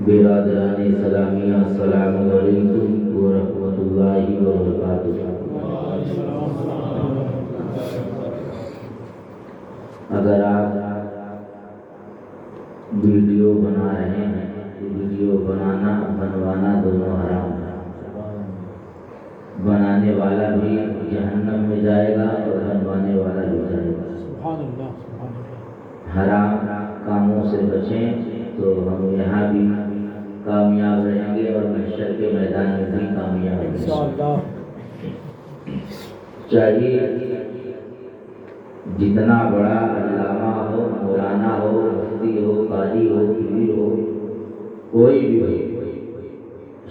برادران اسلامیہ السلام علیکم ورحمۃ اللہ وبرکاتہ۔ اگر آپ ویڈیو بنا رہے ہیں تو ویڈیو بنوانا دونوں حرام ہے۔ بنانے والا بھی جہنم میں جائے گا اور بنوانے والا بھی جائے گا۔ حرام کاموں سے بچیں تو ہم یہاں بھی کامیاب رہیں گے اور محشر کے میدان میں بھی کامیاب رہیں گے۔ چاہیے جتنا بڑا علامہ ہو، مولانا ہو، مفتی ہو، قاضی ہو، پیر ہو، کوئی بھی ہو،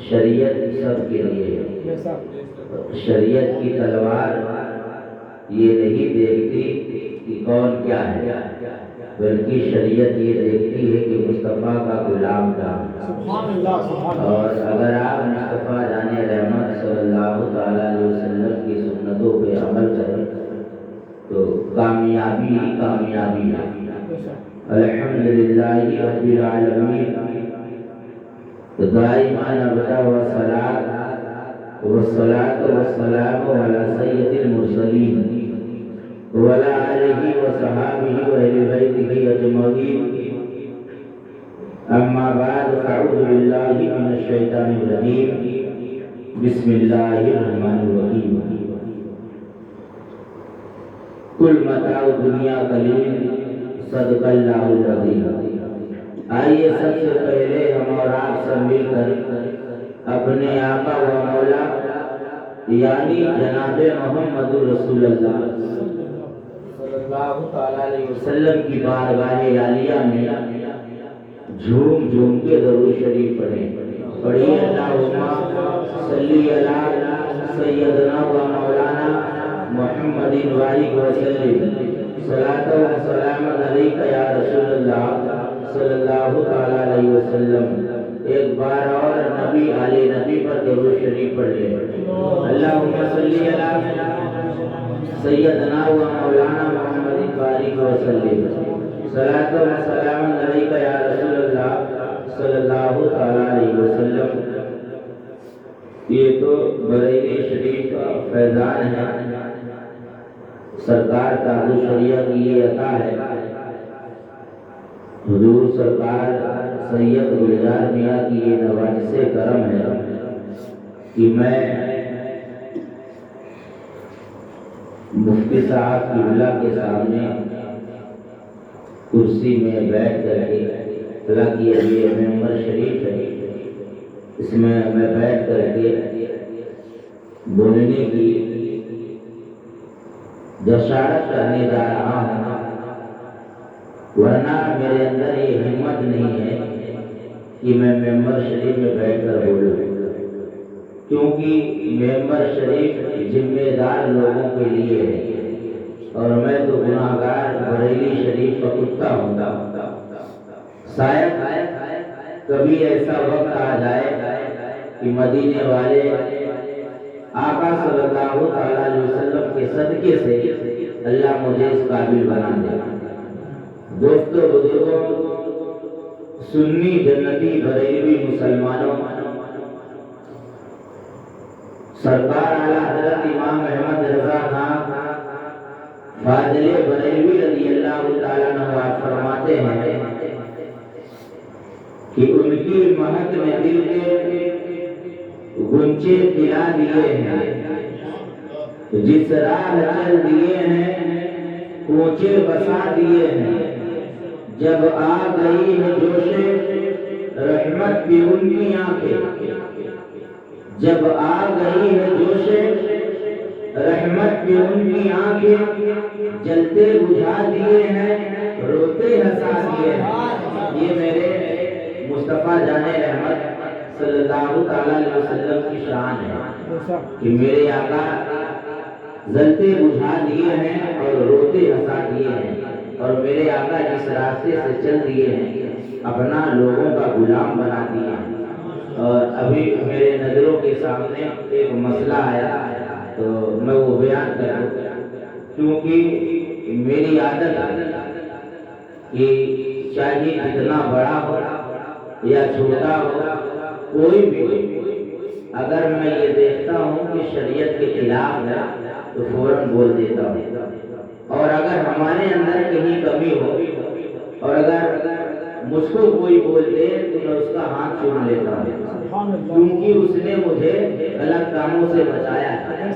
شریعت سب کے لیے ہے۔ شریعت کی تلوار یہ نہیں دیکھتی کہ کون کیا ہے، بلکہ شریعت یہ دیکھتی ہے کہ مصطفیٰ کا غلام کیا ہے۔ اور اگر آپ مصطفیٰ جان رحمت صلی اللہ تعالیٰ علیہ وسلم کی سنتوں پہ عمل کریں تو کامیابی ہی کامیابی ہے۔ الحمدللہ رب العالمین، دائما ابدا والصلاة والسلام علی سید المرسلین وعلی آلہ وصحابہ واہل بیتہ اجمعین، اما بعد فاعوذ باللہ من الشیطان الرجیم، بسم اللہ الرحمن الرحیم۔ کل متاع دنیا قلیل صدق اللہ العظیم۔ آئیے سب سے پہلے ہم اور آپ سب مل کر اپنے آقا و مولا یعنی جناب محمد رسول اللہ صلی اللہ تعالیٰ علیہ وسلم کی بارگاہ عالیہ میں جھوم جھوم کے درود شریف پڑھیں۔ پڑھیے اللہم صلی علی سیدنا و مولانا محمد وسلم، صلاۃ و سلام علیک یا رسول اللہ صلی اللہ تعالیٰ علیہ وسلم۔ ایک بار اور نبی علی نبی پر درود شریف پڑھ لیں۔ اللہم صلی علی سیدنا و مولانا محمد وسلم، صلاۃ و سلام علیک یا رسول اللہ صلی اللہ تعالیٰ علیہ وسلم۔ یہ تو بریلی شریف کا فیضان ہے، سرکار تاج الشریعہ کی یہ عطا ہے۔ حضور سرکار سید گلزار میاں کی یہ نوازش کرم ہے کہ میں مفتی صاحب کی اللہ کے سامنے کرسی میں بیٹھ کر کے، اللہ کی یہ ممبر شریف ہے، اس میں بیٹھ کر کے بولنے کی جسارت کرنے جا رہا ہوں، ورنہ میرے اندر یہ ہمت نہیں ہے کہ میں ممبر شریف میں بیٹھ کر بولوں، کیونکہ ممبر شریف ذمہ دار لوگوں کے لیے ہے اور میں تو گناہگار بریلی شریف کا کتا ہوں۔ شاید کبھی ایسا وقت آ جائے کہ مدینے والے آقا صلی اللہ تعالیٰ علیہ وسلم کے صدقے سے اللہ مجھے اس قابل بنا دے۔ دوستو بزرگوں، سنی جنتی بریلوی مسلمانوں، سرکار اعلیٰ حضرت امام احمد رضا خان فاضل بریلوی رضی اللہ تعالیٰ عنہ فرماتے ہیں کہ ان کی مہک نے دل کے گنچے کھلا دیے ہیں، جس راہ چل دیے ہیں کوچے بسا دیے ہیں۔ جب آ گئی ہے جوش رحمت کی ان کی آنکھیں، جب آ گئی ہے جوش رحمت کی ان کی آنکھیں، جلتے بجھا دیے ہیں روتے ہنسا دیے ہیں۔ یہ میرے مصطفیٰ جان رحمت صلی اللہ تعالیٰ علیہ وسلم کی شان ہے کہ میرے آقا جلتے بجھا دیے ہیں اور روتے ہنسا دیے ہیں، اور میرے آقا جس راستے سے چل دیے ہیں اپنا لوگوں کا غلام بنا دیے ہیں۔ اور ابھی میرے نظروں کے سامنے ایک مسئلہ آیا تو میں وہ بیان کروں، کیونکہ میری عادت کہ چاہے جتنا بڑا ہو یا چھوٹا ہو، کوئی بھی اگر میں یہ دیکھتا ہوں کہ شریعت کے خلاف ہے تو فوراً بول دیتا ہوں، اور اگر ہمارے اندر کہیں کمی ہو اور اگر مجھ کو کوئی بول دے تو میں اس کا ہاتھ چوم لیتا ہوں، کیونکہ اس نے مجھے غلط کاموں سے بچایا ہے۔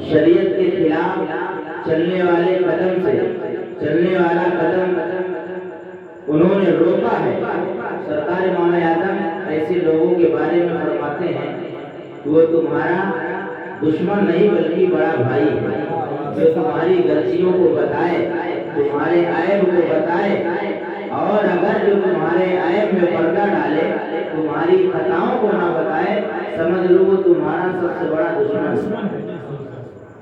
شریعت کے خلاف چلنے والے قدم سے چلنے والا قدم انہوں نے روکا ہے۔ سرکار امام اعظم ایسے لوگوں کے بارے میں فرماتے ہیں کہ وہ تمہارا دشمن نہیں بلکہ بڑا بھائی ہے، جو تمہاری غلطیوں کو بتائے، تمہارے عیب کو بتائے، اور اگر جو تمہارے عیب میں پردہ ڈالے، تمہاری خطاؤں کو نہ بتائے، سمجھ لو وہ تمہارا سب سے بڑا دشمن ہے۔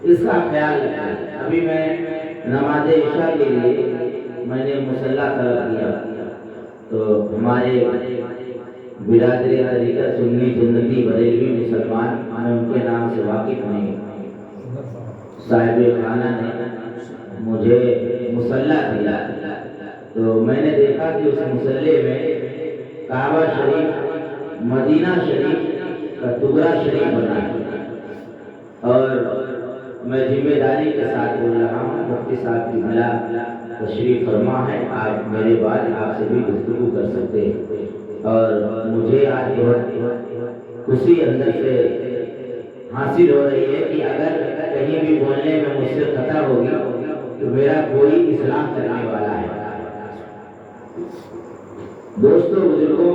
اس کا خیال رکھیں۔ ابھی میں نماز عشاء کے لیے میں نے مصلی طلب کیا تو ہمارے برادری طریقہ سنی جنتی بریلوی مسلمان، میں ان کے نام سے واقف نہیں، صاحب خانہ نے مجھے مصلی دیا تو میں نے دیکھا کہ اس مصلی میں کعبہ شریف، مدینہ شریف کا ٹکڑا شریف بنا ہے، اور میں ذمہ داری کے ساتھ بول رہا ہوں، مفتی صاحب کی بلا تشریف فرما ہے، آپ میرے بعد آپ سے بھی گفتگو کر سکتے ہیں، اور مجھے آج بہت خوشی اندر سے حاصل ہو رہی ہے کہ اگر کہیں بھی بولنے میں مجھ سے خطا ہوگی تو میرا کوئی اصلاح کرنے والا ہے۔ دوستو بزرگوں،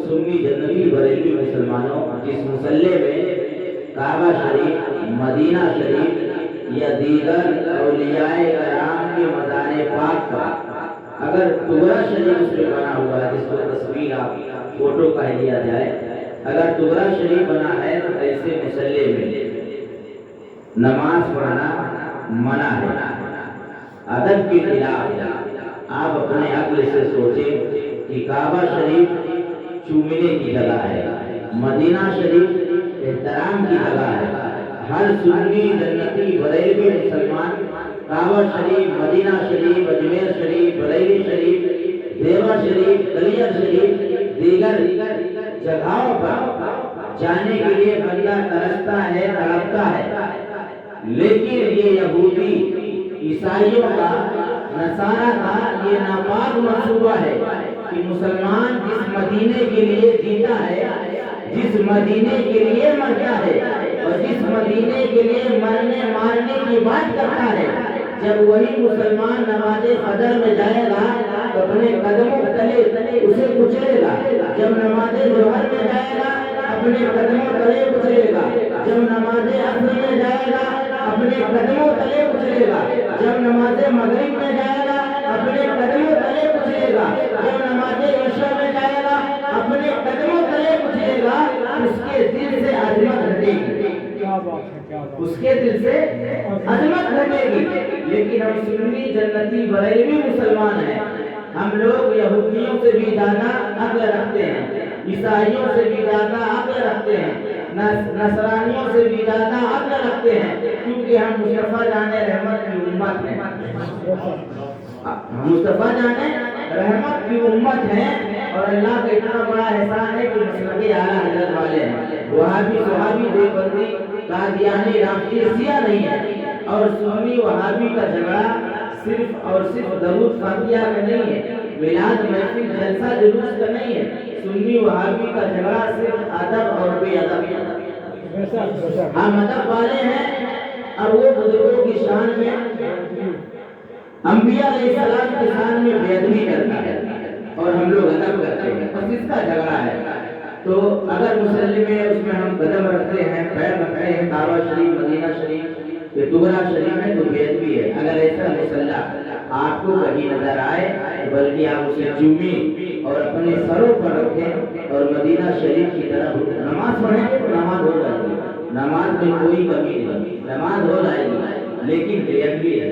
سنی جنتی بریلوی مسلمانوں، جس مصلی میں کعبہ شریف، مدینہ شریف یا دیگر اولیاء کرام کے مزار پاک کا اگر ٹکڑا شریف اس پہ بنا ہوا ہے، جس کو تصویر آپ فوٹو کہہ لیا جائے، اگر ٹکڑا شریف بنا ہے تو ایسے مصلی میں نماز پڑھنا منع ہے، ادب کے خلاف ہے۔ آپ اپنے عقل سے سوچیں کہ کعبہ شریف چومنے کی جگہ ہے، مدینہ شریف احترام کی جگہ ہے۔ ہر سنی جنتی بریلوی مسلمان کعبہ شریف، مدینہ شریف، اجمیر شریف، بریلی شریف، دیوا شریف، کلیئر شریف، دیگر جگہوں پر جانے کے لیے بندہ ترستا ہے، تڑپتا ہے، لیکن یہ یہودی عیسائیوں کا، نصارہ کا یہ ناپاک منصوبہ ہے کہ مسلمان جس مدینے کے لیے جیتا ہے، جس مدینے کے لیے مرتا ہے، اور جس مدینے کے لیے مرنے مارنے کی بات کرتا ہے، جب وہی مسلمان نماز فجر میں جائے گا تو اپنے قدموں تلے اسے کچلے گا، جب نماز ظہر میں جائے گا اپنے قدموں تلے کچلے گا، جب نماز عصر میں جائے گا اپنے قدموں تلے کچلے گا، جب نماز مغرب میں جائے گا اپنے قدموں تلے کچلے گا، جب نماز عشاء میں جائے گا اپنے قدموں تلے کچلے گا۔ اس کے دل سے عظمت ہٹے گی، اس کے دل سے عظمت ہٹے گی۔ لیکن ہم سنی جنتی بریلوی مسلمان ہیں، ہم لوگ یہودیوں سے بھی زیادہ عقل رکھتے ہیں، عیسائیوں سے بھی زیادہ عقل رکھتے ہیں، نصرانیوں سے بھی زیادہ عقل رکھتے ہیں، کیونکہ ہم مصطفیٰ جان رحمت کی امت ہیں، مصطفیٰ جان رحمت کی امت ہیں، اور اللہ کا اتنا بڑا احسان ہے کہ مسلک اعلیٰ حضرت والے ہیں۔ وہابی صحابی دیوبندی قادیانی رافضی شیعہ نہیں ہے، اور سنی وہابی کا جھگڑا صرف اور صرف درود فاتحہ کا نہیں ہے، میلاد محفل جلسہ جلوس کا نہیں ہے، سنی وہابی کا جھگڑا صرف ادب اور بے ادب۔ ہم ادب والے ہیں، اور وہ بزرگوں کی شان میں، انبیاء علیہ السلام کی شان میں بے ادبی کرتا ہے، اور ہم لوگ ادب کرتے ہیں، بس اس کا جھگڑا ہے۔ تو اگر مسلم میں اس میں ہم قدم رکھتے ہیں، پیر رکھتے ہیں، کعبہ شریف، مدینہ شریف، یہ ٹکڑا شریف ہے تو بے ادبی ہے۔ اگر ایسا مسلح آپ کو کہیں نظر آئے بلکہ آپ اسے چومیں اور اپنے سروں پر رکھیں اور مدینہ شریف کی طرف نماز پڑھیں گے تو نماز ہو جائے گی، نماز میں کوئی کمی نہیں، نماز ہو جائے گی، لیکن نیت بھی ہے۔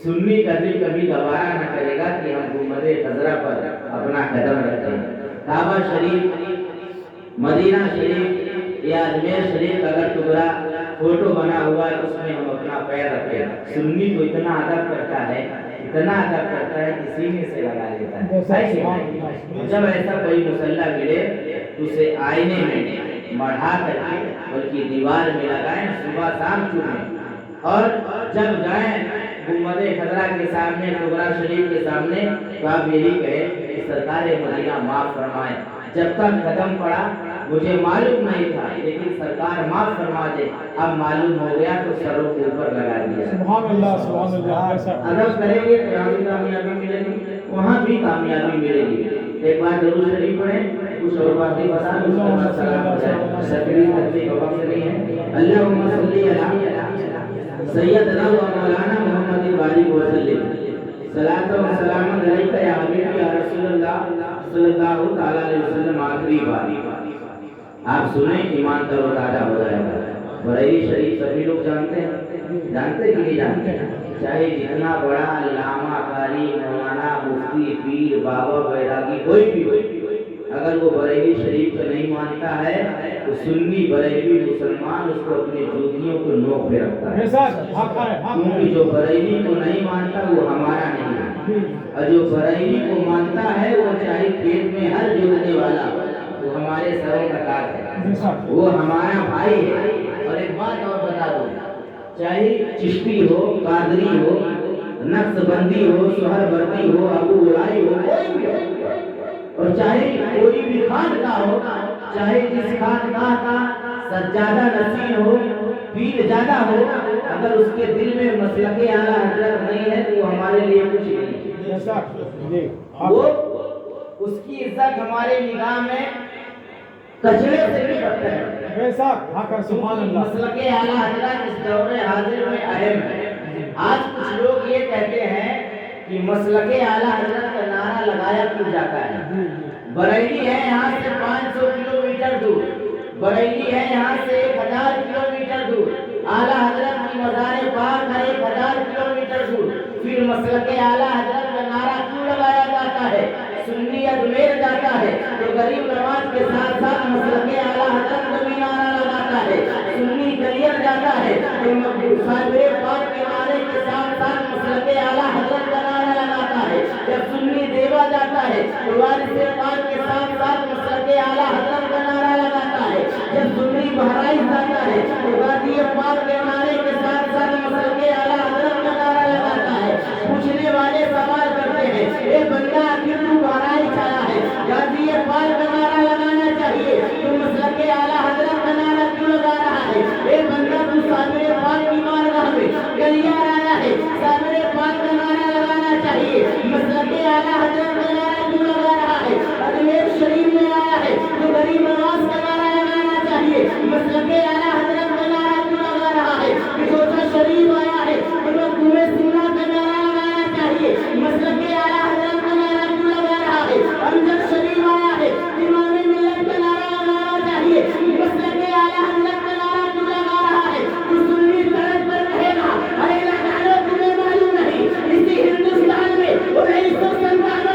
سنی کا دل کبھی گوارا نہ کرے گا کہ ہم گنبد خضرا پر اپنا قدم رکھیں۔ کعبہ شریف، مدینہ شریف یا اجمیر شریف اگر ٹکڑا فوٹو بنا ہوا ہے اس میں ہم اپنا پیر رکھیں۔ سنی کو اتنا ادب کرتا ہے، اتنا ادب کرتا ہے کہ سینے سے لگا لیتا ہے۔ جب ایسا کوئی مصلی ملے تو اسے آئینے میں مڑھا کر کے بلکہ دیوار میں لگائیں، صبح شام چومیں، اور جب جائیں گنبد خضرا کے سامنے، ٹکڑا شریف کے سامنے، تو آپ یہی کہیں کہ سرکار مدینہ معاف فرمائیں، جب تک قدم پڑا مجھے معلوم نہیں تھا، لیکن سرکار معاف فرما دے، اب معلوم ہو گیا تو سروں کے اوپر لگا دیا۔ سبحان اللہ، سبحان اللہ۔ ادب کریں گے تو یہاں بھی کامیابی ملے گی، وہاں بھی کامیابی ملے گی۔ ایک بار درود شریف پڑھیں، کچھ اور باتیں بتا دوں، اس کے بعد سلام ہو جائے، تقریر کرنے کا وقت نہیں ہے۔ اللہم صلی علی سیدنا و مولانا محمد وآلہ وسلم، صلاۃ و سلام علیک یا حبیبی یا رسول اللہ صلی اللہ تعالی علیہ وسلم۔ آخری بات آپ سنیں، ایمان تر و تازہ ہو جائے گا۔ بریلی شریف سبھی لوگ جانتے ہیں، جانتے کہ نہیں جانتے؟ چاہے جتنا بڑا علامہ، قاری، مولانا، مفتی، پیر، بابا، بیراگی کوئی بھی ہو، اگر وہ بریلی شریف کو نہیں مانتا ہے تو سنی بریلی مسلمان اس کو اپنی جوتیوں کو نوک پہ رکھتا ہے، کیونکہ جو بریلی کو نہیں مانتا وہ ہمارا نہیں ہے، اور جو بریلی کو مانتا ہے وہ چاہے پیٹ میں ہر جوتنے والا وہ ہمارے سروں کا تاج ہے، وہ ہمارا بھائی ہے۔ اور ایک بات اور بتا دوں، چاہے چشتی ہو، قادری ہو، نقص بندی ہو، سہر بردی ہو، ابو ولائی ہو، کوئی بھی ہو، اور چاہے کوئی بھی خانقاہ ہو، چاہے جس خانقاہ کا سجادہ نشین ہو، پیر زیادہ ہو، اگر اس کے دل میں مسلک اعلیٰ حضرت نہیں ہے تو وہ ہمارے لیے کچھ نہیں، وہ اس کی عزت ہمارے نگاہ میں کچرے سے بھی بڑھتا ہے۔ مسلک اعلیٰ حضرت اس دور حاضر میں اہم ہے۔ آج کچھ لوگ یہ کہتے ہیں کہ مسلک اعلیٰ حضرت کا نعرہ لگایا کیوں جاتا ہے؟ بریلی ہے یہاں سے 500 کلومیٹر دور، بریلی ہے یہاں سے 1000 کلومیٹر دور، اعلیٰ حضرت کی مزار پاک ہے 1000 کلومیٹر دور، پھر مسلک اعلیٰ حضرت کا نعرہ کیوں لگایا جاتا ہے؟ سنی اجمیر جاتا ہے تو غریب نواز کے ساتھ ساتھ مسلک اعلیٰ حضرت کا بھی نعرہ لگاتا ہے، سنی کلیر جاتا ہے تو صابر پاک کے نعرے کے ساتھ ساتھ مسلک اعلیٰ حضرت کا نعرہ لگاتا ہے، جب سنی دیوا جاتا ہے تو وارث پاک کے ساتھ ساتھ مسلک اعلیٰ حضرت کا نعرہ لگاتا ہے، جب سنی بہرائچ جاتا ہے تو غازی پاک کے نعرے کے ساتھ ساتھ مسلک اعلیٰ حضرت کا نعرہ لگاتا ہے۔ پوچھنے والے سوال کرتے ہیں، اے بندہ آخر تو بہرائچ آیا ہے، غازی پاک کا نعرہ لگانا چاہیے، تو مسلک اعلیٰ حضرت کا نعرہ کیوں لگا رہا ہے؟ اے بندہ تو صابر پاک کی بارگاہ میں کلیار آیا ہے، صابر پاک کا نعرہ لگانا چاہیے، مسلک اعلیٰ حضرت کا نعرہ کیوں لگا رہا ہے؟ اجمیر شریف میں آیا ہے تو غریب نواز کا نعرہ لگانا چاہیے، مسلک اعلیٰ حضرت کا نعرہ کیوں لگا رہا ہے؟ کوچا شریف آیا ہے تو مقدوم سنہ کا نعرہ لگانا چاہیے، مسلک اعلیٰ حضرت کا نعرہ کیوں لگا رہا ہے؟ امجد شریف آیا ہے امام ملت کا نعرہ لگانا چاہیے، مسلک اعلیٰ حضرت کا نعرہ کیوں لگا رہا ہے؟ تو سنی سڑک پر رہے گا، ارے لگانا تمہیں معلوم نہیں، اسی ہندوستان میں 1997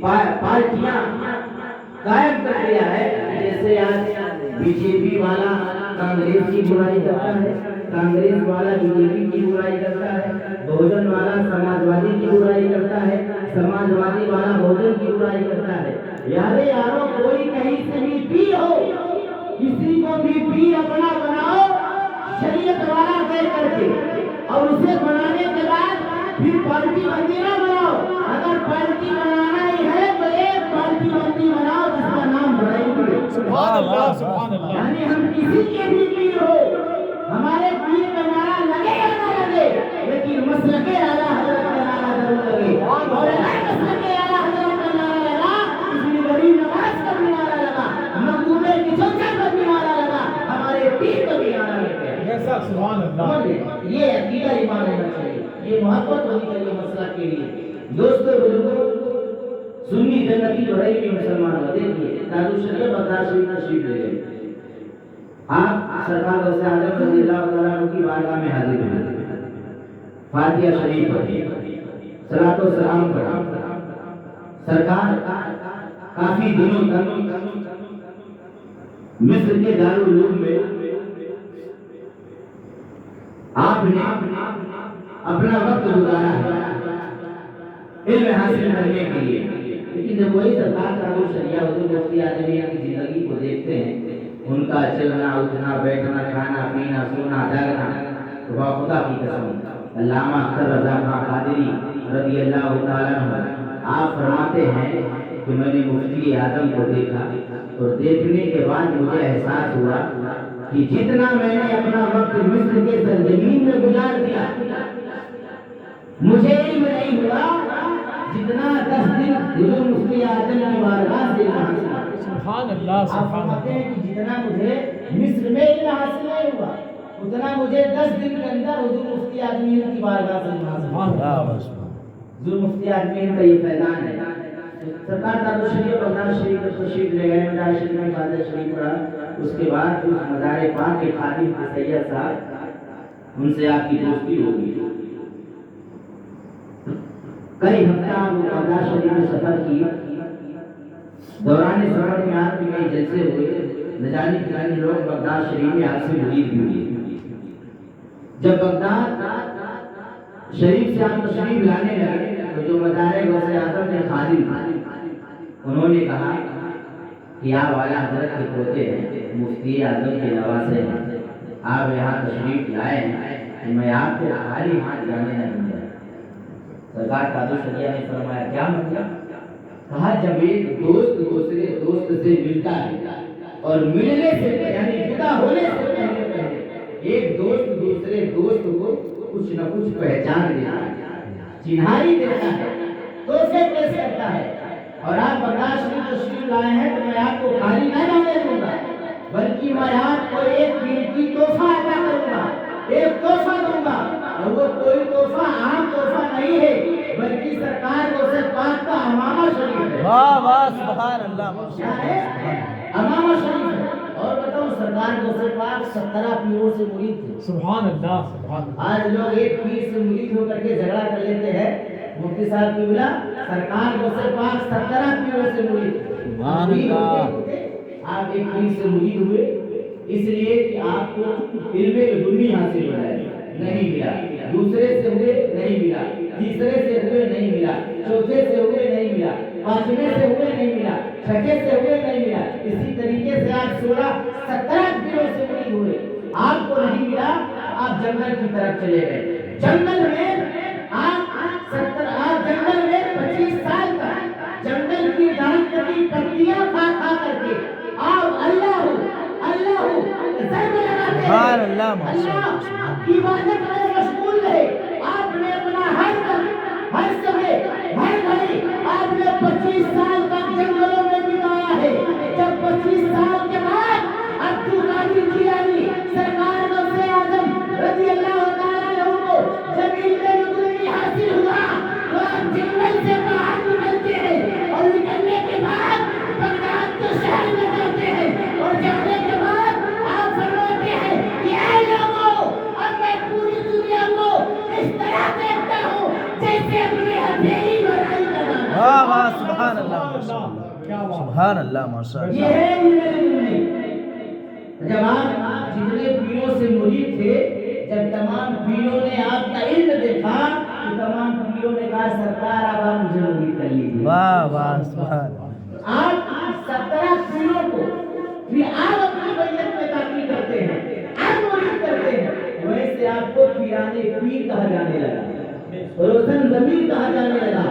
پارٹیاں قائم کر دیا ہے. جیسے آج بی جے پی والا کانگریس کی برائی کرتا ہے, کانگریس والا بی جے پی کی برائی کرتا ہے, بہوجن والا سماجوادی کی برائی کرتا ہے, سماجوادی والا بہوجن کی برائی کرتا ہے. یارو کوئی کہیں سے بھی پیر ہو, کسی کو بھی پیر اپنا بناؤ شریعت والا کہہ کر کے, اور اسے بنانے کے بعد پھر پارٹی بندی نہ بناؤ. اگر پارٹی بنانا ہی ہے تو ایک پارٹی بندی بناؤ جس کا نام بڑائی بھی ہے. سبحان اللہ سبحان اللہ. یعنی ہم کسی کے بھی پیر ہو, ہمارے پیر کا نعرہ لگے یا نہ لگے, لیکن مسلک اعلیٰ حضرت کا نعرہ ضرور لگے. اور اگر مسلک اعلیٰ حضرت کا نعرہ لگا, اس میں بڑی نماز کا بھی نعرہ لگا, مقبولے کی چوچا کا بھی نعرہ لگا, ہمارے پیر کا بھی نعرہ لگا. ایسا سبحان اللہ. یہ عقیدہ ایمان ہونا چاہیے, یہ محبت ہونی چاہیے مسلک کے لیے. دوستو بزرگوں, سنی جنتی بڑائی میں مسلمان ہو. دیکھیے دارالشریعہ بغداد شریف تشریف لے گئے. آپ سرکار غوث اعظم رضی اللہ تعالیٰ عنہ کی بارگاہ میں حاضر ہوئے, فاتحہ شریف پڑھی, صلاۃ و سلام پڑھا. سرکار کافی دنوں تک مصر کے دارالعلوم میں آپ نے اپنا وقت گزارا ہے علم حاصل کرنے کے لیے. لیکن جب وہی سرکار دارالشریعہ حضور مفتی اعظمیہ کی زندگی کو دیکھتے ہیں, ان کا چلنا اٹھنا بیٹھنا کھانا پینا سونا جاگنا, تو خدا کی قسم علامہ اختر رضا خان قادری رضی اللہ تعالیٰ عنہ آپ فرماتے ہیں کہ میں نے مفتی اعظم کو دیکھا, اور دیکھنے کے بعد مجھے احساس ہوا کہ جتنا میں نے اپنا وقت مصر کے سرزمین میں گزار دیا, مجھے علم نہیں ہوا جتنا 10 دن حضور مفتی اعظم کی بارگاہ سے حاصل. سبحان اللہ آپ سبحان فرماتے اللہ. ہیں کہ جتنا مجھے مصر میں علم حاصل نہیں ہوا, اتنا مجھے 10 دن کے اندر حضور مفتی اعظم کی بارگاہ سے حاصل. سبحان اللہ. حضور مفتی اعظم کا یہ فیضان ہے. سرکار دارالشریعہ بغداد شریف تشریف لے گئے, مزار شریف میں فاتحہ شریف پڑھا. اس کے بعد اس مزار پاک کے خادم سید صاحب, ان سے آپ کی دوستی ہو گئی. کئی ہفتہ بغداد شریف میں سفر کی. دوران سفر میں آپ کے کئی جلسے ہوئے, نہ جانے کتنے لوگ بغداد شریف میں آپ سے مرید بھی ہوئے. جب بغداد شریف سے آپ تشریف لانے لگے تو جو مزار غوث اعظم کے خادم انہوں نے کہا کہ آپ اعلیٰ حضرت کے پوتے ہیں, مفتی اعظم کے نواسے ہیں, آپ یہاں تشریف لائے ہیں, میں آپ کو خالی ہاتھ جانے نہیں دوں. سرکار دارالشریعہ نے فرمایا کیا مطلب؟ کہا جب ایک دوست دوسرے دوست سے ملتا ہے اور ملنے سے یعنی جدا ہونے سے پہلے ایک دوست دوسرے دوست کو کچھ نہ کچھ پہچان دیتا ہے, چنھائی دیتا ہے, تو اسے پیش کرتا ہے. اور آپ بغداد شریف تشریف لائے ہیں تو میں آپ کو خالی نہ جانے دوں گا, بلکہ میں آپ کو ایک قیمتی تحفہ عطا کروں گا, ایک تحفہ دوں گا. اور وہ کوئی تحفہ عام تحفہ نہیں ہے, بلکہ سرکار غوث پاک کا امامہ شریف ہے. واہ واہ سبحان اللہ. کیا ہے؟ امامہ شریف ہے. اور بتاؤ سرکار غوث پاک 17 پیروں سے مرید تھے. سبحان اللہ سبحان اللہ. آج لوگ ایک پیر سے مرید ہو کر کے جھگڑا کر لیتے ہیں. مفتی صاحب کی بلا سرکار غوث پاک 17 پیروں سے مرید تھے. سبحان اللہ. آپ ایک پیر سے مرید ہوئے اس لیے کہ آپ کو علم لدنی حاصل ہوا ہے, نہیں ملا. دوسرے سے ہوئے نہیں ملا, تیسرے سے ہوئے نہیں ملا, چوتھے سے ہوئے نہیں ملا, پانچویں سے ہوئے نہیں ملا, چھٹے سے ہوئے نہیں ملا. اسی طریقے سے آپ 17 پیروں سے مرید ہوئے, آپ کو نہیں ملا, آپ جنگل کی طرف چلے گئے. جنگل میں آپ جنگل میں 25 سال تک جنگل کی درخت کی پتیاں کھا کر کے آپ اللہ سبحان اللہ. عبادت میں مشغول رہے. آپ نے اپنا ہر سمے ہر گھڑی آپ نے 25 سال تک جنگلوں میں بتایا ہے. جب 25 سال کے بعد عبد القادر جیلانی سرکار غوث اعظم رضی اللہ تعالیٰ عنہ کو جب علم لدنی حاصل ہوا تو آپ جنگل سے باہر نکلتے ہیں, اور نکلنے کے بعد بغداد کے شہر میں جاتے ہیں, اور جانے کے بعد آپ فرماتے ہیں کہ اے لوگوں, اب میں پوری دنیا کو اس طرح دیکھتا ہوں جیسے اپنی ہتھیلی بڑھائی کرنا. واہ واہ سبحان اللہ. سبحان اللہ ماشاء یہ اللہ ہے علم میں جب آپ جتنے پیروں سے مرید تھے جب تمام پیروں نے آپ کا علم دیکھا تو تمام پیروں نے کہا سرکار اب آپ مجھے مرید کر لیجیے واہ واہ سبحان اللہ آپ 17 پیروں کو پھر آپ اپنی بیعت میں داخل کرتے ہیں آپ مرید کرتے ہیں ویسے آپ کو پیرانے پیر کہا جانے لگا روشن ضمیر کہا جانے لگا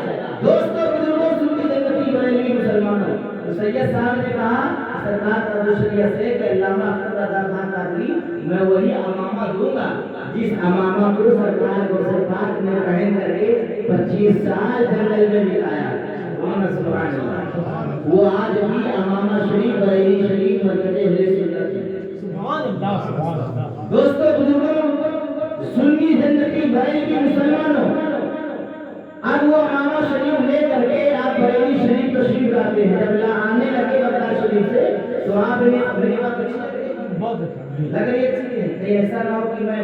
دوستوں بزرگوں سنی جنتی بریلوی مسلمانوں سید صاحب نے کہا سرکار قادری سے کہ علامہ اختر رضا خان قادری میں وہی امامہ دوں گا جس امامہ کو سرکار غوث پاک نے پہن کر کے 25 سال جنگل میں بتایا سبحان اللہ وہ آج بھی امامہ شریف بریلی شریف مرکز اہل سنت ہے سبحان اللہ دوستوں بزرگوں سنی جنتی بریلوی مسلمانوں اب وہ امامہ شریف لے کر کے آپ بریلی شریف تشریف لاتے ہیں جب آنے لگے بغداد شریف سے تو آپ نے میری بات اچھی لگ رہی ہے کہیں ایسا نہ ہو کہ میں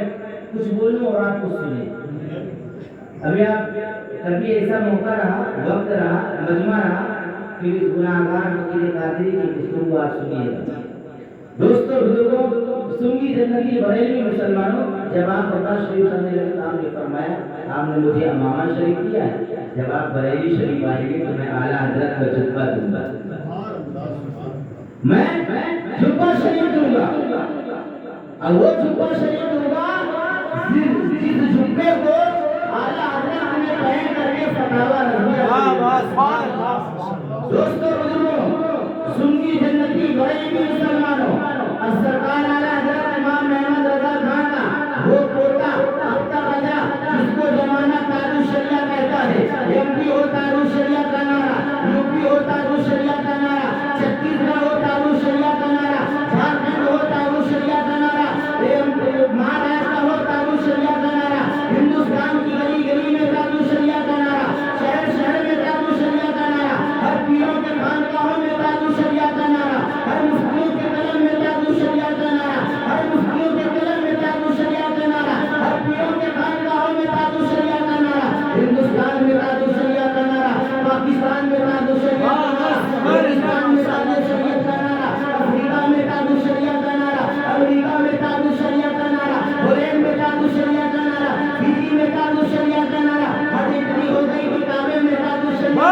کچھ بولوں اور آپ کچھ سنیں ابھی آپ کبھی ایسا موقع رہا وقت رہا مجمع رہا پھر اس گناہگار فقیر قادری کی گفتگو آپ سنیے گا دوستوں بزرگوں سنی زندگی بریلوی مسلمانوں جب آپ بغداد شریف آنے لگے آپ نے فرمایا آپ نے مجھے امامہ شریف کیا ہے جب آپ بریلی شریف آئیں گے تو میں اعلیٰ حضرت کا جذبہ دوں گا میں جبہ شریف دوں گا اور وہ جبہ شریف دوں گا جس جبے کو اعلیٰ حضرت نے پہن کر کے فتاوی دوستوں بزرگوں سنی جنتی بریلوی مسلمانوں اور سرکار اعلیٰ حضرت امام محمد رضا خان کا وہ پوتا اختر رضا جس کو زمانہ تاج الشریعہ کہتا ہے ایم پی ہو تاج الشریعہ کا نعرہ یو پی ہو تاج الشریعہ کا نعرہ چھتیس گڑھ ہو تاج الشریعہ کا نعرہ جھارکھنڈ ہو تاج الشریعہ کا نعرہ مہاراشٹر ہو تاج الشریعہ کا نعرہ ہندوستان کی گلی گلی میں تاج الشریعہ کا نعرہ شہر شہر میں تاج الشریعہ کا نعرہ ہر پیروں کے خانقاہوں میں تاج الشریعہ کا نعرہ ہر مفتیوں کے قلم میں تاج الشریعہ کا نعرہ ہر مفتیوں کے قلم میں تاج الشریعہ کا نعرہ ہر پیروں کے خانقاہوں میں تاج الشریعہ کا نعرہ ہندوستان میں تاج الشریعہ کا نعرہ پاکستان میں تاج الشریعہ کا نعرہ ہندوستان میں تاج الشریعہ کا نعرہ افریقہ میں تاج الشریعہ کا نعرہ امریکہ میں تاج الشریعہ کا نعرہ ہولینڈ میں تاج الشریعہ کا نعرہ فجی میں تاج الشریعہ کا نعرہ حد اتنی ہو گئی کہ کعبے میں تاج الشریعہ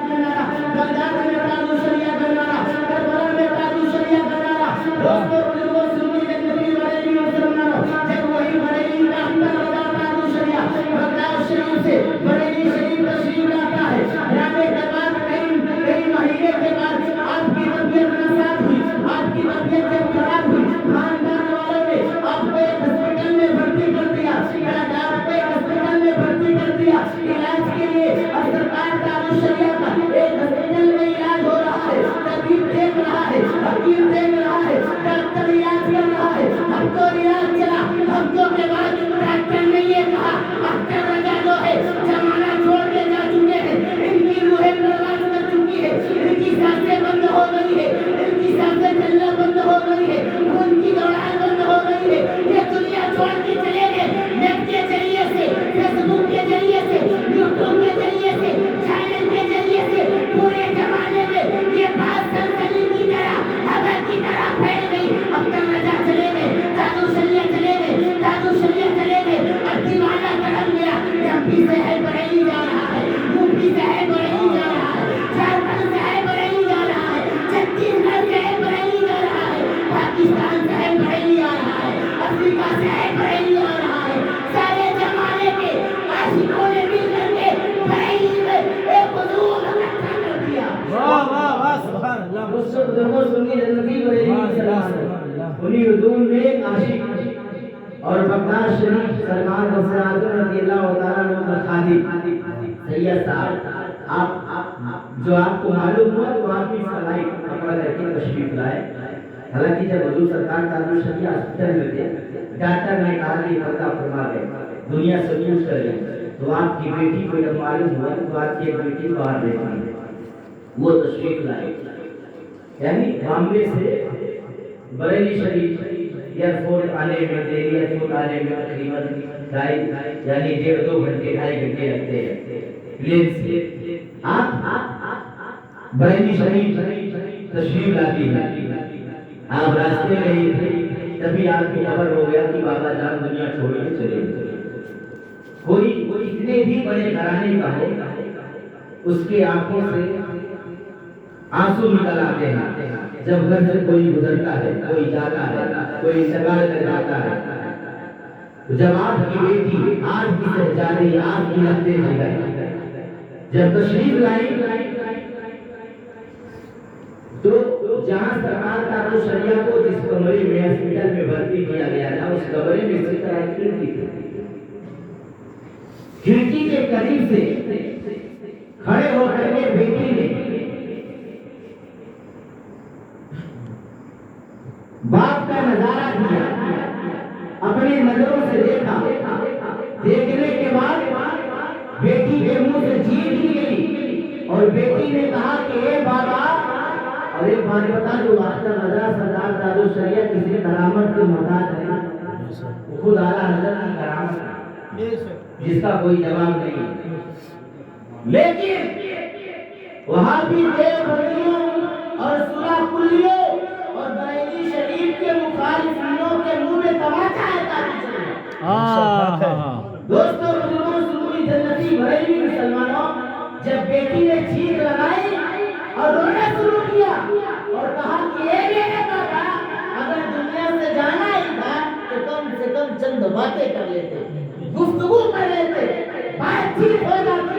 کا نعرہ بغداد میں تاج الشریعہ کا نعرہ کربلا میں تاج الشریعہ کا نعرہ دوستوں بزرگوں سنی جنتی بریلوی مسلمانوں جب وہی بریلی کا اختر رضا تاج الشریعہ بغداد شریف سے بریلی شریف تشریف لاتا ہے جانے کے بعد کئی مہینے کے بعد آپ کی طبیعت ناساز ہوئی آپ کی طبیعت جب خراب ہوئی خاندان والوں نے آپ کو ایک ہسپتال میں بھرتی کر دیا آپ کو ایک ہسپتال میں بھرتی کر دیا علاج کے لیے اور سرکار تاج الشریعہ کا ایک ہسپتال میں علاج ہو رہا ہے طبیب دیکھ رہا ہے حکیم دیکھ رہا ہے ڈاکٹر علاج کر رہا ہے ہم تو علاج چلا ہفتوں کے بعد ڈاکٹر نے یہ کہا اختر رضا جو ہے زمانہ چھوڑ کے جا چکے ہیں ان کی روحیں پرواز کر چکی ہے ان کی سانسیں بند ہو گئی ہے ان کی سانسیں چلنا بند ہو گئی ہے ان کی دوڑان بند ہو گئی ہے یہ دنیا چھوڑ کے چلے گئے نیٹ کے ذریعے سے فیس بک کے ذریعے سے یوٹیوب کے ذریعے سے چینل کے ذریعے سے پورے زمانے میں یہ بات سنسنی کی طرح ہوا کی طرح پھیل گئی اختر رضا چلے گئے تاج الشریعہ چلے گئے تاج الشریعہ چلے گئے اور دیوانہ کرم گیا ایم پی سے ہے بریلی جا رہا ہے یو پی سے ہے بریلی جا رہا ہے جھارکھنڈ سے ہے بریلی جا رہا ہے چھتیس گڑھ سے ہے بریلی جا رہا ہے پاکستان سے ہے بریلی آ رہا ہے افریقہ سے ہے بریلی آ رہا ہے سارے زمانے کے عاشقوں نے مل کر کے بریلی میں ایک حضور اکٹھا کر دیا واہ واہ واہ سبحان اللہ دوستوں بزرگوں سنی جنتی بریلی مسلمان انہی حضور میں ایک عاشق اور بغداد شریف سرکار غوث اعظم رضی اللہ تعالیٰ عنہ خادم سید صاحب آپ جو آپ کو معلوم ہوا تو آپ کی فلائٹ پکڑ کر کے تشریف لائے حالانکہ جب حضور سرکار تاج الشریعہ ہاسپٹل میں تھے ڈاکٹر نے کہا کہ پردہ فرما دے دنیا سے یوز کر لیں تو آپ کی بیٹی کو جب معلوم ہوا تو آپ کی ایک بیٹی باہر بیٹھی وہ تشریف لائے یعنی بامبے سے بریلی شریف ایئرپورٹ آنے میں دہلی ایئرپورٹ آنے میں تقریباً یعنی 1.5-2 گھنٹے 2.5 گھنٹے لگتے ہیں پلین سے آپ بریلی شریف تشریف لاتی ہے. آپ راستے میں ہی تھے تبھی آپ کو خبر ہو گیا کہ بابا جان دنیا چھوڑ کے چلے گئے. کوئی اتنے بھی بڑے گھرانے کا ہو اس کے آنکھوں سے آنسو نکل آتے ہیں جب گھر سے کوئی گزرتا ہے, کوئی جاتا ہے, کوئی انتقال کر جاتا ہے. جب آپ کی بیٹی, آپ کی شہزادی, آپ کی لگتے ہیں جب تشریف لائی تو جہاں سرکار کا شریعہ کو جس کمرے میں ہاسپٹل میں بھرتی کیا گیا تھا اس کمرے میں سے کھڑکی تھی. کھڑکی کے قریب سے کھڑے ہو کر کے بیٹی نے باپ کا نظارہ کیا, اپنی نظروں سے دیکھا. دیکھنے کے بعد بیٹی کے منہ سے جیت نکلی اور بیٹی نے کہا کہ اے بابا, اور ایک بات بتا دو, آپ کا نظر سردار دادو شریعہ کسی کرامت کے محتاج ہے, خود اعلیٰ حضرت کی کرامت ہے جس کا کوئی جواب نہیں. لیکن وہاں بھی دیوبندیوں اور سلا کلیوں اور بریلی شریف کے مخالفینوں کے منہ میں تماچا ہے. دوستوں بزرگوں سنی جنتی بریلی مسلمانوں, جب بیٹی نے چیخ لگائی اور رونا شروع کیا اور کہا کہ اے میرے بابا, اگر دنیا سے جانا ہی تھا تو کم سے کم چند باتیں کر لیتے, گفتگو کر لیتے, بات چیت ہو جاتی.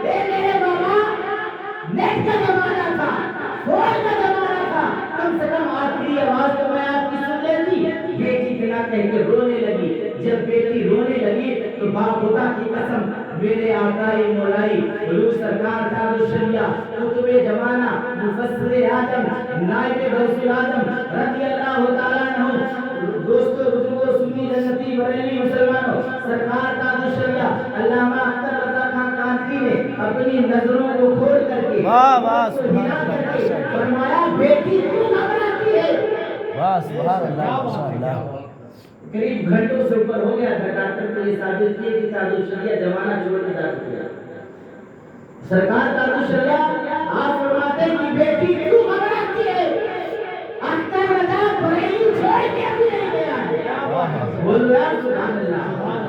اے میرے بابا, نیٹ کا زمانہ تھا, فون کا زمانہ تھا, کم سے کم آخری آواز تو میں آپ کی سن لیتی. بیٹی بنا کہہ کے رونے لگی. جب بیٹی رونے لگی تو باپ خدا کی قسم, میرے آقائے مولائی حضور سرکار تاج الشریعہ قطب زمانہ مفسر اعظم نائب غوث الاعظم رضی اللہ تعالیٰ عنہ, دوستو بزرگوں سنی جنتی بریلی مسلمانوں, سرکار تاج الشریعہ علامہ اختر رضا خان کانتی نے اپنی نظروں کو کھول کر کے فرمایا بیٹی کیوں گھبراتی ہے. سبحان اللہ ماشاء اللہ. قریب گھنٹوں سے اوپر ہو گیا تھا, ڈاکٹر کو یہ ثابت کیا کہ تاج الشریعہ زمانہ چھوڑ کے جا چکے. سرکار تاج الشریعہ آپ فرماتے ہیں کہ بیٹی کیوں گھبراتی ہے, اختر رضا بریلی چھوڑ کے ابھی نہیں گیا. بول رہا سبحان اللہ,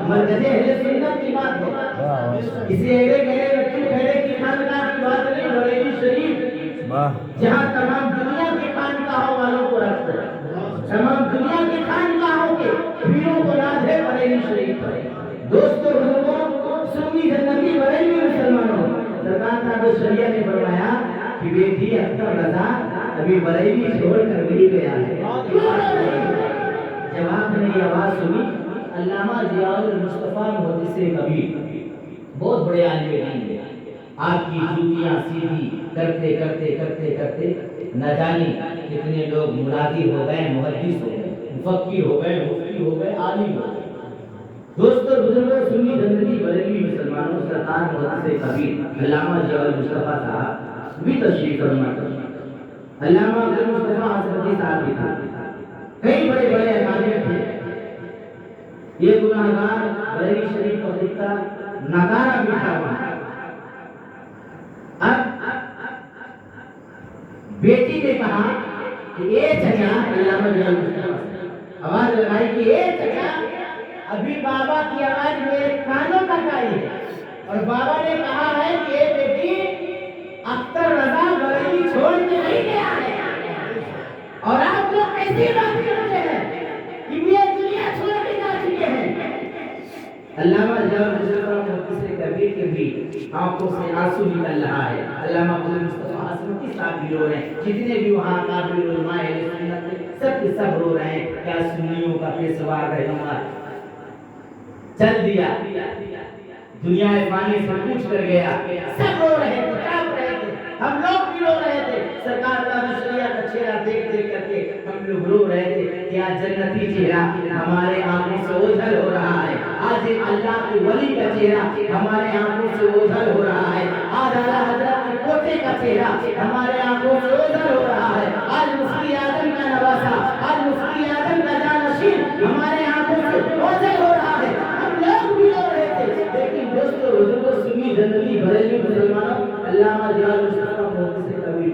مرکز اہل سنت کی بات ہے. کسی ایرے گہرے بچوں گہرے کی خانقاہ کی بات نہیں, بریلی شریف جہاں تمام دنیا کے خانقاہوں والوں کو رکھتے ہیں, تمام دنیا کے خانقاہوں کے پیروں کو ناز ہے بریلی شریف پر. دوستو بزرگوں سنی جنتی بریلی مسلمانوں, سرکار تاج الشریعہ نے فرمایا کہ بیٹی اختر رضا ابھی بریلی چھوڑ کر نہیں گیا ہے. جب آپ نے یہ آواز سنی, علامہ ضیاء المصطفیٰ محدث کبیر بہت بڑے عالم دین ہیں, آپ کی جوتیاں سیدھی کرتے کرتے کرتے کرتے نہ جانے کتنے لوگ مرادی ہو گئے, محدث ہو گئے, مفقی ہو گئے, مفتی ہو گئے, عالم ہو گئے. دوستو بزرگوں سنی جنتی بریلی مسلمانوں, سرکار محدث کبیر علامہ ضیاء المصطفیٰ صاحب بھی تشریف فرما کر, علامہ عبدالمصطفیٰ حسنی صاحب بھی تھے, کئی بڑے بڑے اکابر تھے. یہ گناہگار بریلی شریف کا خطہ ناکارہ بیٹھا ہوا. اب بیٹی نے کہا کہ اے چچا, علامہ ضیاء المصطفیٰ آواز لگائی کہ اے چچا, ابھی بابا کی آواز میرے کانوں تک آئی ہے اور بابا نے کہا ہے کہ اے بیٹی اختر رضا بریلی چھوڑ کے نہیں گیا ہے, اور آپ لوگ ایسی بات کرتے ہیں کہ یہ دنیا چھوڑ کے جا چکے ہیں. علامہ ضیاء المصطفیٰ محدث کبیر کے بھی آنکھوں سے آنسو نکل رہا ہے. علامہ عبدالمصطفیٰ حسنی صاحب بھی رو رہے ہیں, جتنے بھی وہاں قابل علماء اہل سنت تھے سب کے سب رو رہے ہیں. کیا سنیوں کا پیشوا رہنما چل دیا, دنیا فانی سے پوچھ کر گیا, سب رو رہے تھے, کاپ رہے تھے, ہم لوگ بھی رو رہے تھے. سرکار تاج الشریعہ کا چہرہ دیکھ دیکھ کر کے ہم لوگ رو رہے تھے. کیا جنتی چہرہ ہمارے آنکھوں سے اوجھل ہو رہا ہے. آج ایک اللہ کے ولی کا چہرہ ہمارے آنکھوں سے اوجھل ہو رہا ہے. آج اعلیٰ حضرت کے پوتے کا چہرہ ہمارے آنکھوں سے اوجھل ہو رہا ہے. آج مفتی اعظم کا نواسا, آج مفتی اعظم کا جانشین ہمارے آنکھوں سے اوجھل ہو رہا ہے. ہم لوگ بھی رو رہے تھے. لیکن دوستو بزرگوں سنی جنتی بریلی مسلمانوں, علامہ ضیاء المصطفیٰ محدث کبیر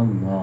اللہ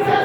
100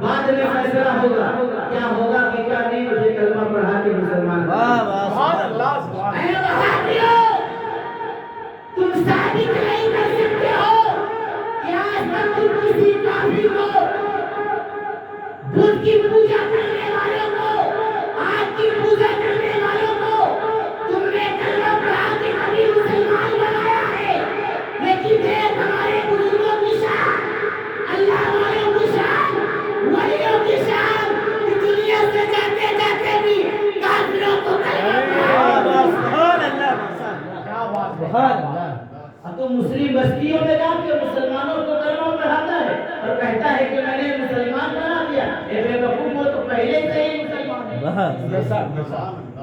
بعد میں فیصلہ ہوگا کیا ہوگا کہ کیا نہیں. مجھے کلمہ پڑھا کے مسلمان سبحان اللہ سبحان اے وہابیوں، تم ثابت نہیں کر سکتے ہو کہ آج تک تم کسی کافر کو، بدھ کی پوجا کرنے والوں کو، آگ کی پوجا کرنے والوں کو تم نے کلمہ پڑھا کے کبھی مسلمان بنایا ہے. لیکن دیکھ ہمارے بزرگوں کی شان، اللہ والوں کی شان، ولیوں کی شان، کہ دنیا سے جاتے جاتے بھی کافروں کو کلمہ پڑھایا. کیا بات ہے. اب تو مسلم بستیوں میں جا کے مسلمانوں کو کلمہ پڑھاتا ہے اور کہتا ہے کہ میں نے مسلمان بنا دیا. اے بے وقوف، وہ تو پہلے سے ہی مسلمان ہے.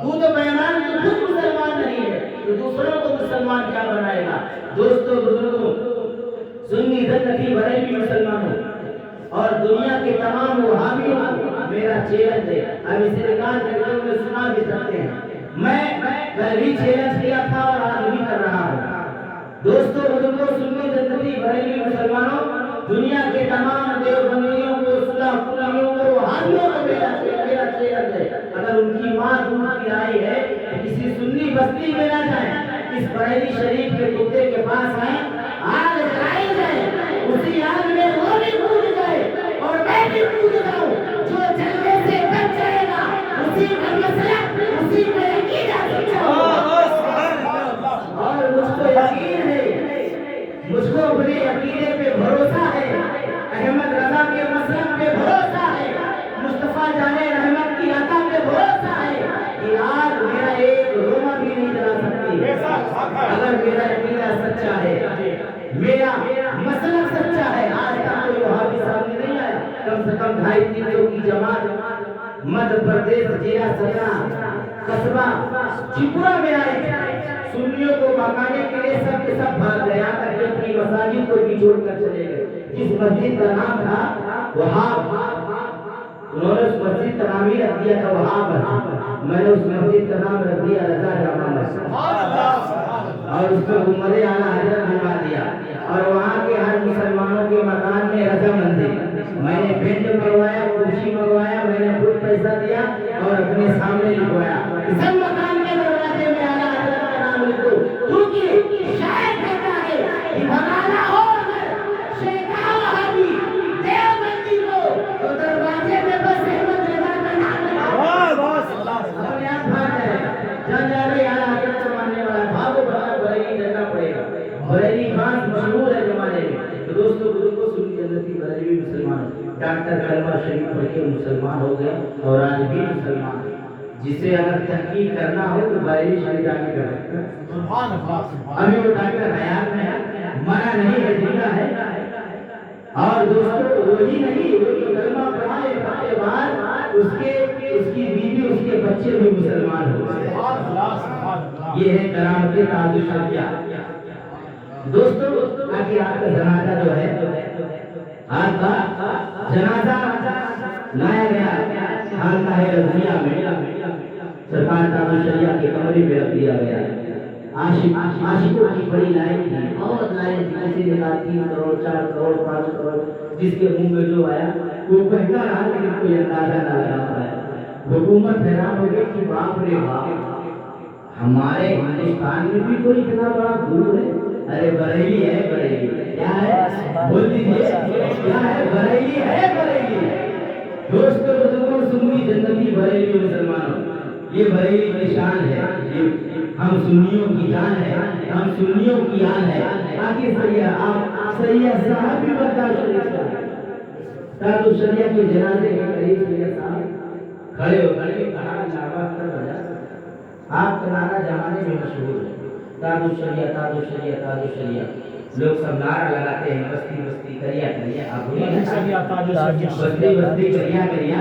تو بیمان تو خود مسلمان نہیں ہے تو دوسروں کو مسلمان کیا بنائے گا. دوستو بزرگوں، سنی زندگی بریلوی مسلمانوں اور دنیا کے تمام وہابیوں کو میرا چیلنج ہے. اب اس ریکارڈ کر کے میں سنا بھی سکتے ہیں. میں کل بھی چیلنج کیا تھا اور آج بھی کر رہا ہوں. دوستو بزرگوں، سنی زندگی بریلوی مسلمانوں، دنیا کے تمام دیوبندیوں کو، صلح فلاحیوں کو، وہابیوں کو میرا چیلنج ہے. اگر ان کی ماں دودھ کی آئی ہے کہ کسی سنی بستی میں نہ جائیں، اس بریلی شریف کے کتے کے پاس آئیں، آگ جلائی جائے، اسی آگ میں وہ بھی کود جائے اور میں بھی کود جاؤں. جو جلنے سے بچ جائے گا اسی کا مسئلہ، اسی کا عقیدہ سچا ہوگا. اور مجھ کو یقین ہے، مجھ کو اپنے عقیدے پہ بھروسہ ہے، احمد رضا کے مسلک پہ بھروسہ ہے، مصطفیٰ جان رحمت کی عطا پہ بھروسہ ہے کہ آج میرا ایک روما بھی نہیں جلا سکتی. اگر میرا عقیدہ سچا ہے، میرا مسلک سچا ہے. آج تک کوئی وہابی سامنے نہیں آیا. کم سے کم 250-300 کی جماعت مدھیہ پردیش ضلع سرنا قصبہ چپورا میں آئے. سنیوں کو بھگانے کے لیے سب کے سب بھاگ گئے، یہاں تک کہ اپنی مساجد کو بھی چھوڑ کر چلے گئے. جس مسجد کا نام تھا وہاب، انہوں نے اس مسجد کا نام ہی رکھ دیا تھا وہاب. میں نے اس مسجد کا نام رکھ دیا رضا جامع مسجد اور اس کو عمر اعلیٰ حضرت بنا دیا. اور وہاں کے ہر مسلمانوں کے مکان میں رضا منزل میں نے پینٹ منگوایا، کرسی منگوایا، میں نے خود پیسہ دیا اور اپنے سامنے لکھوایا. سب مکان کے دروازے میں اعلیٰ حضرت کا نام لکھو، کیونکہ شاید کہتا ہے کہ بھگانا ہو اگر شیخا وہابی دیوبندی کو تو دروازے میں بس احمد رضا کا نام لکھو. اپنے آپ بھاگ جائے، جان جا رہے اعلیٰ حضرت کو ماننے والا بھاگو بھاگو بریلی جانا پڑے گا. بریلی بات مشہور ہے زمانے میں. تو دوستو بزرگوں، سنی جنتی بریلوی مسلمان ڈاکٹر کلمہ شریف پڑھ کے مسلمان ہو گئے اور آج بھی مسلمان ہے. جسے اگر تحقیق کرنا ہو تو بریلی شریف جا کے کر سکتا ہے. سبحان اللہ. ابھی وہ ڈاکٹر حیات میں ہے، منع نہیں ہے، زندہ ہے. اور دوستو وہی نہیں، وہ جو کلمہ پڑھائے کے بعد اس کی بیوی، اس کے بچے بھی مسلمان ہو گئے. سبحان اللہ سبحان اللہ. یہ ہے کرامت تعدشیہ. دوستو آگے آپ کا جنازہ جو ہے، آپ کا جنازہ لایا گیا خانقاہ رضویہ میں، سرکار تعدشیہ کے کمرے میں رکھ دیا گیا. عاشقوں کی بڑی لائن تھی، بہت لائن تھی. کسی نے کہا 3 کروڑ 4 کروڑ 5 کروڑ، جس کے منہ میں جو آیا وہ کہتا رہا لیکن کوئی اندازہ نہ لگا پایا. حکومت حیران ہو گئی کہ باپ رے باپ، ہمارے ہندوستان میں بھی کوئی اتنا بڑا گرو ہے. ارے بریلی ہے، بریلی کیا ہے بول دیجیے، کیا ہے بریلی ہے، بریلی. دوستو بزرگوں، سنی جنتی بریلی مسلمانوں، یہ بریلی کی شان ہے، یہ ہم سنیوں کی جان ہے، ہم سنیوں کی آن ہے. آگے سیاح آپ سیاح صاحب بھی برداشت نہیں کرتے. تعدشیہ کے جنازے کے قریب سیاح صاحب کھڑے ہو کر کہا نعرہ کر بجا. آپ کا نعرہ زمانے میں مشہور ہے، تعدشیہ تعدشیہ تعدشیہ. لوگ سب نعرہ لگاتے ہیں، بستی بستی کریا کریا. آپ بستی بستی کریا کریا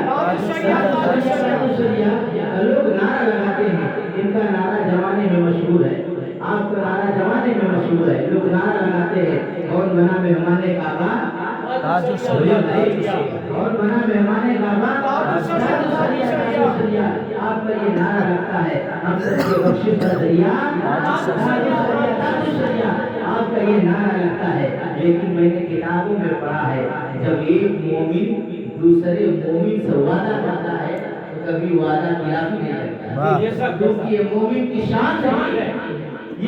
لوگ نعرہ لگاتے ہیں. ان کا نعرہ زمانے میں مشہور ہے، آپ کا نعرہ زمانے میں مشہور ہے. لوگ نعرہ لگاتے ہیں، کون بنا مہمان کعبہ، کون بنا مہمان کعبہ. آپ کا یہ نعرہ لگتا ہے، ہم سب کے بخشش کا ذریعہ. آپ کا یہ نعرہ لگتا ہے. لیکن میں نے کتابوں میں پڑھا ہے جب ایک مومن دوسرے مومن سے وعدہ کرتا ہے تو کبھی وعدہ خلافی نہیں کرتا، بے شک کیونکہ یہ مومن کی شان نہیں ہے،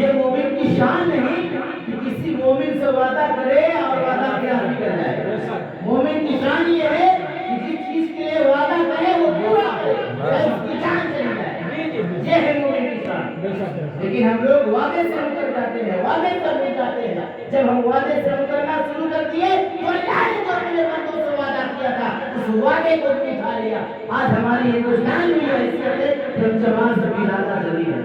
یہ مومن کی شان نہیں کہ کسی مومن سے وعدہ کرے اور وعدہ خلافی کر جائے۔ مومن کی شان یہ ہے کہ جس چیز کے لیے وعدہ کرے وہ پورا کرے، چاہے اس کی جان چلی جائے، یہ ہے مومن کی شان۔ لیکن ہم لوگ وعدے سے مکر جاتے ہیں، وعدے کرنے جاتے ہیں، جب ہم وعدے سے مکرنا شروع کر دیے تو اللہ نے جو اپنے بندوں سے وعدہ کیا تھا اس وعدے کو بھی اٹھا لیا۔ آج ہماری ہندوستان میں یہ حیثیت ہے کہ ہم جماعت سے بھی زیادہ ضروری ہے۔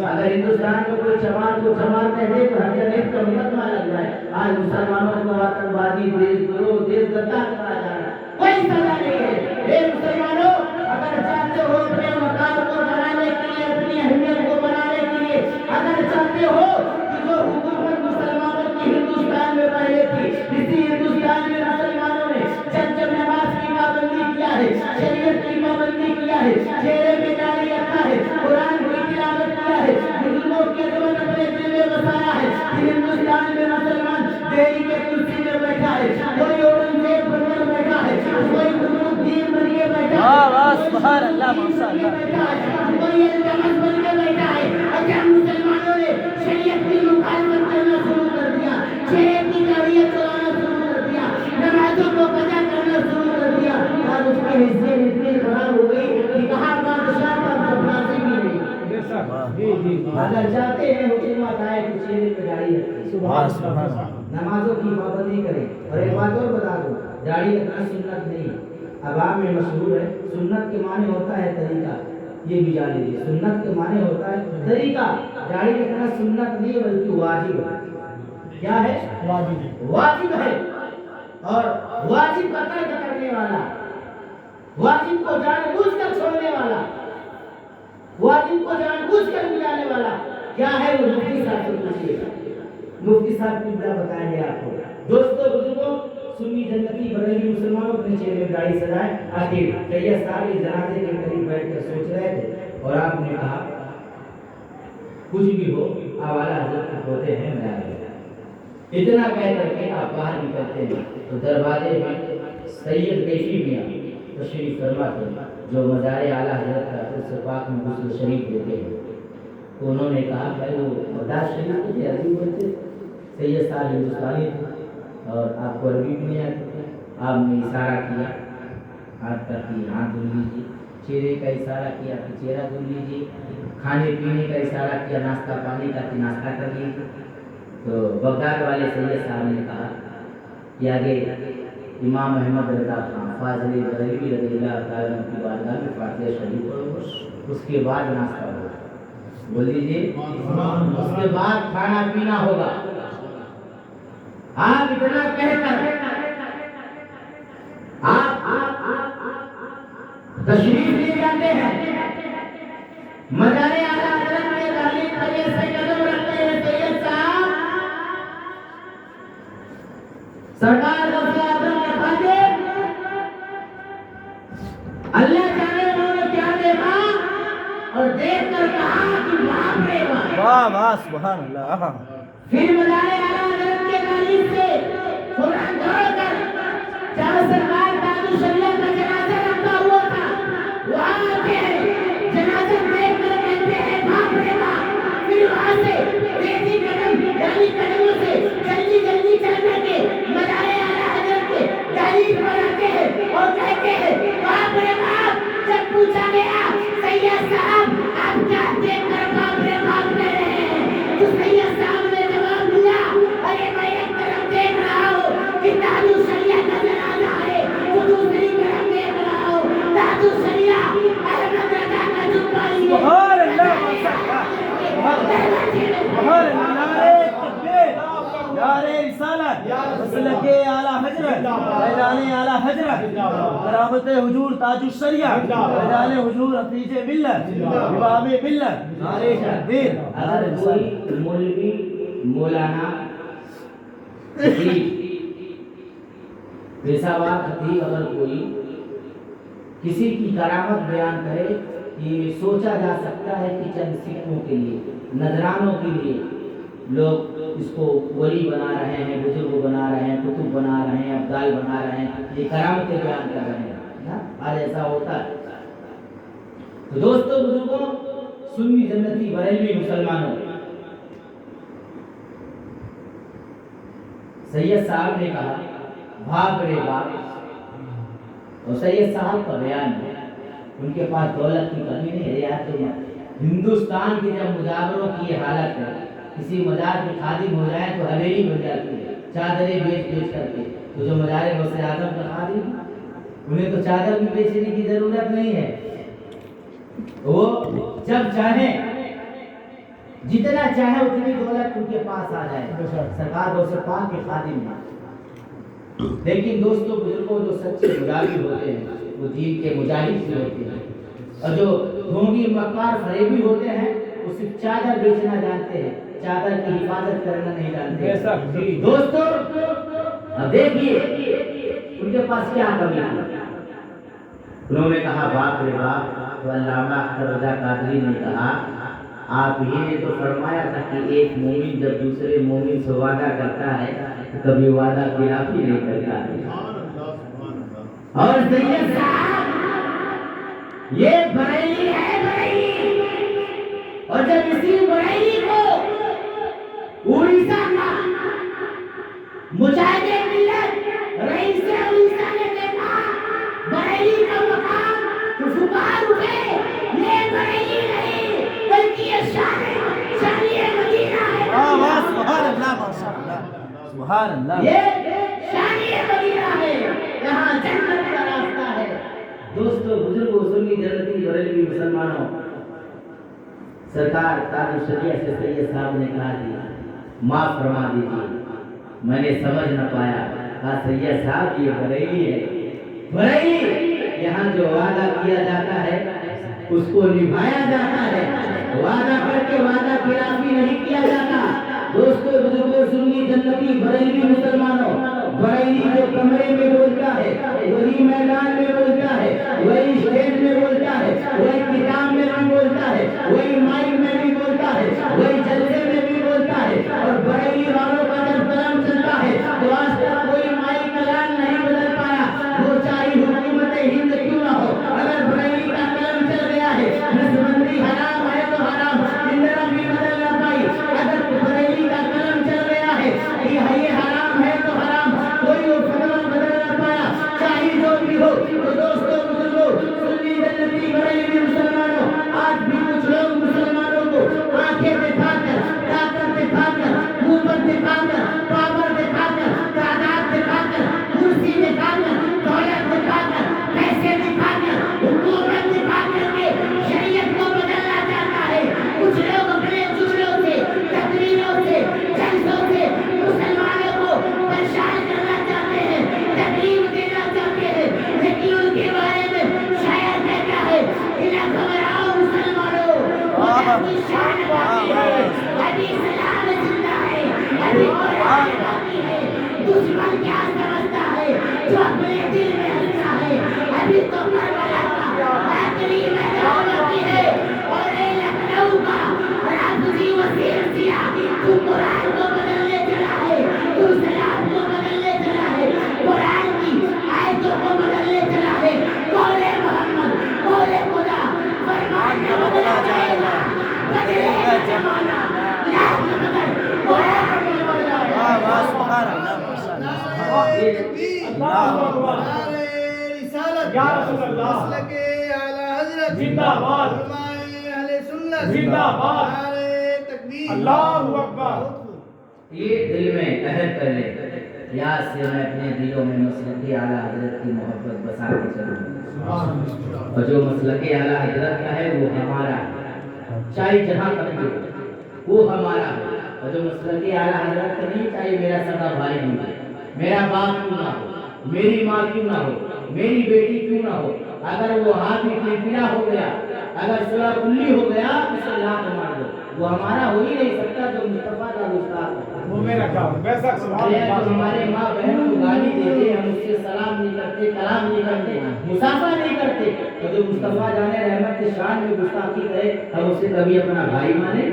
اگر ہندوستان میں کوئی جماعت کو جماعت کہہ دے تو ہر جگہ کا مقدمہ لگ جائے۔ آج مسلمانوں کو آتنکوادی، دیش دروہ، دیش غدار کہا جا رہا ہے، کوئی سزا نہیں ہے۔ اے مسلمانوں، اگر چاہتے ہو اپنے مقام کو بنانے کے لیے، اپنی اہمیت کو بنانے کے لیے، اگر چاہتے ہو کہ جو حکومت مسلمانوں کی ہندوستان میں پہلے تھی، اسی ہندوستان میں مسلمانوں نے جب نماز کی پابندی کیا ہے، شریعت کی پابندی کیا ہے، چہرے پہ داڑھی رکھا ہے، قرآن کی تلاوت کیا ہے، بزرگوں کی عظمت اپنے دل میں بسایا ہے، ہندوستان میں مسلمان دہلی کے کرسی میں بیٹھا ہے، کوئی اورنگزیب بن کر بیٹھا ہے، کوئی قطبالدین بن کے بیٹھا ہے، سبحان اللہ، ماشاء اللہ، کوئی التمس بن کے بیٹھا ہے۔ اور جب مسلمانوں نے شریعت کی مخالفت کرنا شروع کر دیا، شریعت کی داڑیاں چلانا شروع کر دیا، نمازوں کو قضا کرنا شروع کر دیا، اور اس کی حیثیت اتنی خراب ہو گئی کہ کہاں بادشاہ کا چپراسی بھی نہیں۔ اگر چاہتے ہیں حکومت آئے تو چہرے پہ داڑھی رکھے، نمازوں کی پابندی کرے۔ اور ایک بات اور بتا دو، داڑھی رکھنا سنت نہیں، عوام میں مشہور ہے، سنت کے معنی ہوتا ہے طریقہ، یہ بھی جان لیجیے، سنت کے معنی ہوتا ہے طریقہ، داڑھی رکھنا سنت نہیں بلکہ واجب ہے۔ کیا ہے؟ واجب ہے۔ اور واجب کا ترک کرنے والا، واجب کو جان بوجھ کر چھوڑنے والا، واجب کو جان بوجھ کر مٹانے والا کیا ہے؟ وہ مفتی صاحب سے پوچھیے گا، مفتی صاحب کی بلا بتائیں گے آپ کو۔ دوستو بزرگوں، سنی جنتی بریلوی مسلمانوں اپنے چہرے میں داڑھی سجائے۔ آخر سید صاحب اس جنازے کے قریب بیٹھ کر سوچ رہے تھے اور آپ نے کہا کچھ بھی ہو اعلیٰ حضرت کے پوتے ہیں میرے۔ اتنا کہہ کر کے آپ باہر نکلتے ہیں تو دروازے میں سید کیفی میاں تشریف فرما تھے جو مزار اعلیٰ حضرت کا عرص پاک میں غسل شریف دیتے ہیں۔ تو انہوں نے کہا کہ وہ مزار شریف کے عربی بولتے، سید صاحب ہندوستانی تھے اور آپ کو عربی بھی نہیں آتی تھی۔ آپ نے اشارہ کیا ہاتھ کا کہ ہاتھ دھل لیجیے، چہرے کا اشارہ کیا کہ چہرہ دھل لیجیے، کھانے پینے کا اشارہ کیا ناشتہ پانی کا کہ ناشتہ کر لیجیے۔ تو بغداد والے سید صاحب نے کہا کہ آگے امام احمد رضا خان فاضل بریلوی رضی اللہ تعالیٰ عنہ کی بارگاہ میں فاتحہ شریف پڑھو، اس کے بعد ناشتہ ہوگا، بول دیجیے، اس کے بعد کھانا پینا ہوگا۔ آپ اتنا کہہ کر تشریف لے جاتے ہیں مزار اعلیٰ حضرت کے تعلیم پر یہ قدم رکھتے ہیں سید صاحب سرکار غوث اعظم کے خادم، اللہ جانے انہوں نے کیا دیکھا اور دیکھ کر کہا کہ باپ رے باپ، واہ واہ، سبحان اللہ۔ پھر مزار اعلیٰ حضرت کے تعلیم سے فوراً دوڑ کر جہاں سرکار تاج الشریعہ کا جنازہ رکھا ہوا تھا وہاں آتے ہیں، جنازہ دیکھ کر کہتے ہیں باپ رے باپ، پھر وہاں سے تیزی قدم یعنی قدموں سے جلدی جلدی چل کر کے مزار اعلیٰ حضرت کے تعلیم پر آتے ہیں اور کہتے ہیں باپ رے باپ۔ جب پوچھا گیا سید صاحب آپ کیا دیکھ کر باپ رے باپ کہہ رہے ہیں، تو سید صاحب نے جواب دیا، ارے میں ایک طرف دیکھ رہا ہوں کہ تاج الشریعہ کا جنازہ ہے، تو دوسری طرف دیکھ رہا ہوں تاج الشریعہ احمد رضا کا جبہ لیے سبحان اللہ، سبحان اللہ، نعرہ تکبیر، نعرہ رسالت، مسلک اعلیٰ حضرت، فیضان اعلیٰ حضرت، کرامت حضور تاج الشریعہ، فیضان حضور حفیظ ملت، امام ملت، نعرہ تکبیر، نعرہ اگر کوئی رسالت۔ مولوی مولانا پیشاور خطیب اگر کوئی کسی کی کرامت بیان کرے، یہ سوچا جا سکتا ہے کہ چند سکوں کے لیے، نذرانوں کے لیے، لوگ اس کو ولی بنا رہے ہیں، بزرگ بنا رہے ہیں، کتب بنا رہے ہیں، ابدال بنا رہے ہیں، یہ کرامتیں بیان کر رہے ہیں، آج ایسا ہوتا ہے۔ تو دوستو بزرگوں، سنی جنتی بریلوی مسلمانوں، سید صاحب نے کہا بھاگ رے باپ، اور سید صاحب کا بیان ہے، ان کے پاس دولت کی کمی نہیں ہے۔ یاد تو ہندوستان کی جب مجاوروں کی یہ حالت ہے، کسی مزار میں خادم ہو جائے تو حویلی بن جاتی ہے چادریں بیچ بیچ کر کے۔ تو جو مزار غوث اعظم کا خادم، انہیں تو چادر بھی بیچنے کی ضرورت نہیں ہے، وہ جب چاہیں جتنا چاہے اتنی دولت ان کے پاس آ جائے، سرکار غوث پاک کے خادم ہیں۔ لیکن دوستو بزرگوں، جو سچے مجاہد ہوتے ہیں وہ دین کے مجاہد بھی ہوتے ہیں، اور جو ڈھونگی مکار فریبی ہوتے ہیں وہ صرف چادر بیچنا جانتے ہیں، چادر کی حفاظت کرنا نہیں جانتے۔ دوستو اب دیکھیے ان کے پاس کیا کمی ہے۔ انہوں نے کہا باپ رے باپ، تو علامہ اختر رضا قادری نے کہا آپ ہی نے تو فرمایا تھا کہ ایک مومن جب دوسرے مومن سے وعدہ کرتا ہے تو کبھی وعدہ خلاف ہی نہیں کرتا ہے۔ اور سید صاحب یہ بریلی ہے، بریلی، اور جب اسی بریلی کو اڑیسہ کا مجاہد ملت رئیس اڑیسہ نے دیکھا، بریلی کا مقام تو فکار اٹھے، یہ بریلی نہیں بلکہ یہ شانی مدینہ ہے۔ سبحان اللہ، ماشاء اللہ، سبحان اللہ، یہ شانی مدینہ ہے، یہاں جنت کا راستہ ہے۔ دوستو بزرگوں، سنی جنتی بریلوی مسلمانوں، سرکار تاج الشریعہ سے سید صاحب نے کہا کہ معاف فرما دیجیے، میں نے سمجھ نہ پایا۔ کہا سید صاحب یہ بریلی ہے، بریلی یہاں جو وعدہ کیا جاتا ہے اس کو نبھایا جاتا ہے، وعدہ کر کے وعدہ خلافی نہیں کیا جاتا۔ دوستو بزرگوں، سنی جنتی بریلوی مسلمانوں، بریلی جو کمرے میں بولتا ہے وہی میدان میں بولتا ہے، وہی اسٹیج میں بولتا ہے، وہی کتاب میں بھی بولتا ہے، وہی مائک میں بھی بولتا ہے، وہی جلسے میں بھی بولتا ہے۔ اور بریلی والوں کا جب قلم چلتا ہے تو آج تک کوئی مائک کلام نہیں بدل پایا، وہ چاہے حکومت ہند کیوں نہ ہو۔ اگر بریلی کا قلم چل گیا ہے، نسبندی حرام ہے تو حرام، اندرا بھی بدل نہ پائی۔ اگر بریلی کا قلم چل گیا ہے، یہ حرام ہے تو حرام، کوئی وہ فتویٰ بدل نہ پایا، چاہے جو بھی ہو۔ تو دوستو بزرگوں، سنی جنتی بریلوی مسلمانوں، آج بھی کچھ لوگ مسلمانوں کو آنکھیں دکھا کر، طاقت دکھا کر، قوت دکھا کر، پاور دکھا کر، تعداد دکھا کر، کرسی دکھا کر، دولت دکھا کر، پیسے دکھا کر، حکومت دکھا کر کے شریعت کو بدلنا چاہتا ہے۔ کچھ لوگ اپنے جملوں سے، تقریروں سے، جلسوں سے مسلمانوں کو پریشان کرنا چاہتے ہیں، تکلیف دینا چاہتے ہیں، لیکن ان کے بارے میں شاید کہتا ہے نہ گھبراؤ مسلمانوں، خدا کی شان باقی ہے، ابھی اسلام زندہ ہے، ابھی قرآن باقی ہے۔ دشمن کیا سمجھتا ہے جو اپنے دل میں ہلتا ہے، ابھی تو کربلا کا آخری میدان باقی ہے۔ اور اے لکھنؤ کا رافضی وزیر ضیاء، تو قرآن کو بدلنے چلا ہے، تو اسلام کو بدلنے چلا ہے، قرآن کی آیتوں کو بدلنے چلا ہے۔ قول محمد، قول خدا، فرمان نہ بدلا جائے گا، بدلے گا زمانہ، لیکن مگر قرآن نہیں بدلا جائے گا۔ سبحان اللہ، ماشاء اللہ، اللہ اکبر، رسالت یا رسول اللہ، مسلک اعلی حضرت زندہ باد، علماء اہل سنت زندہ باد، نعرہ تکبیر، اللہ اکبر۔ یہ دل میں عہد کر لیں، یاد سے میں اپنے دلوں میں مسلک اعلیٰ حضرت کی محبت بسا کے چلوں، اور جو مسلک اعلیٰ حضرت کا ہے وہ ہمارا ہے، چاہے جہاں تک بھی ہو وہ ہمارا ہے۔ اور جو مسلک اعلیٰ حضرت کا نہیں، چاہے میرا سگا بھائی کیوں نہ ہو، میرا باپ کیوں نہ ہو، میری ماں کیوں نہ ہو، میری بیٹی کیوں نہ ہو، اگر وہ ہاتھ میں ٹیپیرا ہو گیا، اگر سلا کلی ہو گیا تو اسے لات مار دو، وہ ہمارا ہو ہی نہیں سکتا جو مصطفیٰ کا گستاخ ہے۔ وہ میرا کام ہے، ویسا سبحان جو اللہ۔ ہمارے ماں بہن کو گالی دیتے، ہم اس سے سلام نہیں کرتے، کلام نہیں کرتے، مسافہ نہیں کرتے، اور جو مصطفیٰ جانے رحمت کے شان میں گستاخی کرے ہم اسے کبھی اپنا بھائی مانیں،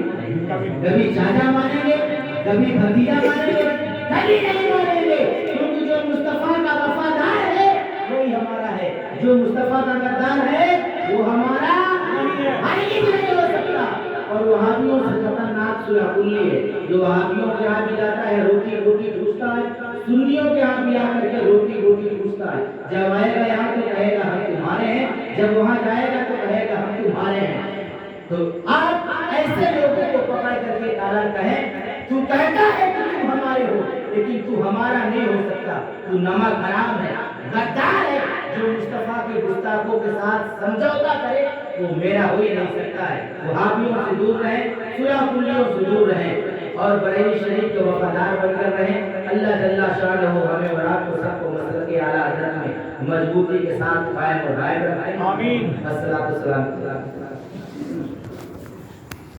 کبھی چاچا مانیں گے، کبھی بھتیجا مانیں گے؟ کبھی نہیں مانیں گے. کیونکہ جو مصطفیٰ کا وفادار ہے وہی ہمارا ہے، جو مصطفیٰ کا غدار ہے وہ ہمارا ہرگز نہیں ہو سکتا. اور وہابیوں سے خطرناک سلح کلی ہے. جو وہابیوں کے ہاں بھی جاتا ہے روٹی روٹی ٹھوستا ہے، سنیوں کے ہاں بھی آ کر کے روٹی روٹی ٹھوستا ہے. جب آئے گا یہاں تو کہے گا ہم تمہارے ہیں، جب وہاں جائے گا تو کہے گا ہم تمہارے ہیں. تو آپ ایسے لوگوں کو پکڑ کر کے اعلان کہیں تو کہتا ہے کہ تم ہمارے ہو لیکن تو ہمارا نہیں ہو سکتا، تو نمک حرام ہے، غدار ہے. جو مصطفیٰ کے گستاخوں کے ساتھ سمجھوتا کرے وہ میرا ہو ہی نہیں سکتا ہے. وہابیوں سے دور رہیں، سلح کلیوں سے دور رہیں اور بریلی شریف کے وفادار بن کر رہیں. اللہ جل شانہ ہمیں اور آپ کو سب کو مسلک اعلیٰ حضرت میں مضبوطی کے ساتھ قائم اور غائب رکھے. آمین. السلام علیکم.